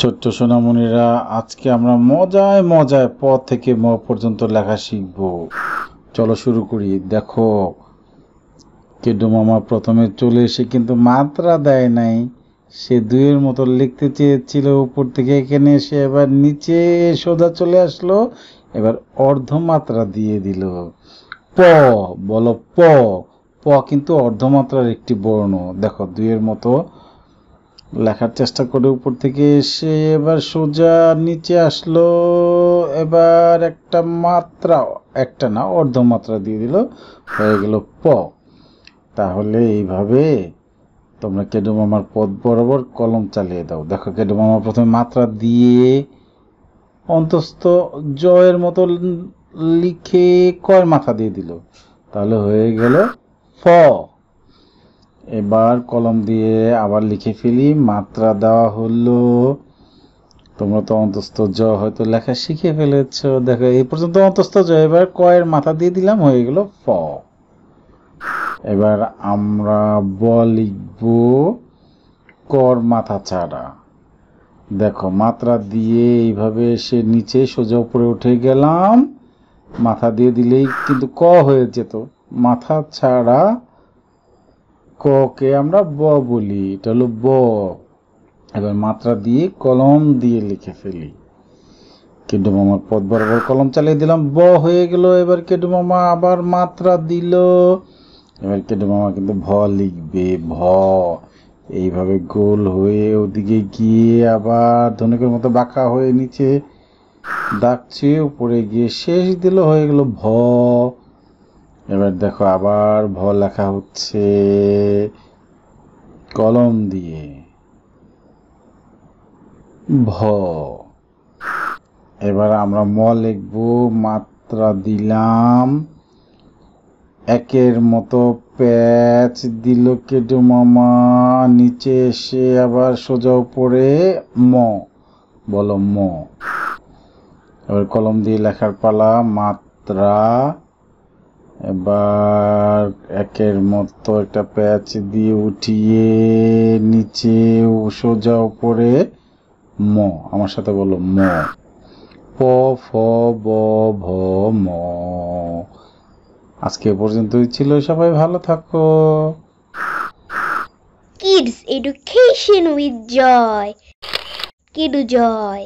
ছোট্ট সোনামণিরা, আজকে আমরা মজায় মজায় প থেকে ম পর্যন্ত লেখা শিখব। চলো শুরু করি। দেখো, কেডু মামা প্রথমে চলে এসে কিন্তু মাত্রা দেয় নাই। সে দুইয়ের মতো লিখতে চেয়েছিল উপর থেকে, এখানে এসে এবার নিচে সোজা চলে আসলো, এবার অর্ধমাত্রা দিয়ে দিল। প, বলো প। প কিন্তু অর্ধমাত্রার একটি বর্ণ। দেখো, দুইয়ের মতো লেখার চেষ্টা করে উপর থেকে এসে এবার সোজা নিচে আসলো, এবার একটা মাত্রা, একটা না অর্ধমাত্রা দিয়ে দিল, হয়ে গেল প। তাহলে এইভাবে তোমরা কেডু মামার পদ বরাবর কলম চালিয়ে দাও। দেখো, কেডু মামা প্রথমে মাত্রা দিয়ে অন্তস্থ জয়ের মতো লিখে কয়ের মাথা দিয়ে দিল, তাহলে হয়ে গেল ফ। এবার কলম দিয়ে আবার লিখে ফেলি, মাত্রা দেওয়া হলো। তোমরা তো অন্তস্থ জ হয়তো লেখা শিখে ফেলেছ। দেখো, এই পর্যন্ত অন্তস্থ জ, এবার কয়ের মাথা দিয়ে দিলাম, হয়ে গেল ফ। এবার আমরা ব লিখব কর মাথা ছাড়া। দেখো, মাত্রা দিয়ে এইভাবে এসে নিচে সোজা উপরে উঠে গেলাম, মাথা দিয়ে দিলেই কিন্তু ক হয়ে যেত। মাথা ছাড়া ক কে আমরা ব বলি, এটা হলো ব। এবার মাত্রা দিয়ে কলম দিয়ে লিখে ফেলি। কেডু মামার পদ বরাবর কলম চালিয়ে দিলাম, ব হয়ে গেল। এবার কেডু মামা আবার মাত্রা দিল, এবার কেডু মামা কিন্তু ভ লিখবে, ভ। এইভাবে গোল হয়ে ওদিকে গিয়ে আবার ধনুকের মতো বাঁকা হয়ে নিচে ডাকছে, উপরে গিয়ে শেষ দিল, হয়ে গেল ভ। এবার দেখো, আবার ভ লেখা হচ্ছে কলম দিয়ে, ভ। এবার আমরা ম লিখব, মাত্রা দিলাম, একের মতো প্যাচ দিল কেডু মামা, নিচে এসে আবার সোজা উপরে ম, বলো ম। এবার কলম দিয়ে লেখার পালা, মাত্রা, এবার একের মতো একটা প্যাচ দিয়ে উঠিয়ে নিচে সোজা উপরে ম। আমার সাথে বলো ম। প, ফ, ব, ভ, ম। আজকে পর্যন্তই ছিল, সবাই ভালো থাকো। Kids Education with Joy. Kidu Joy.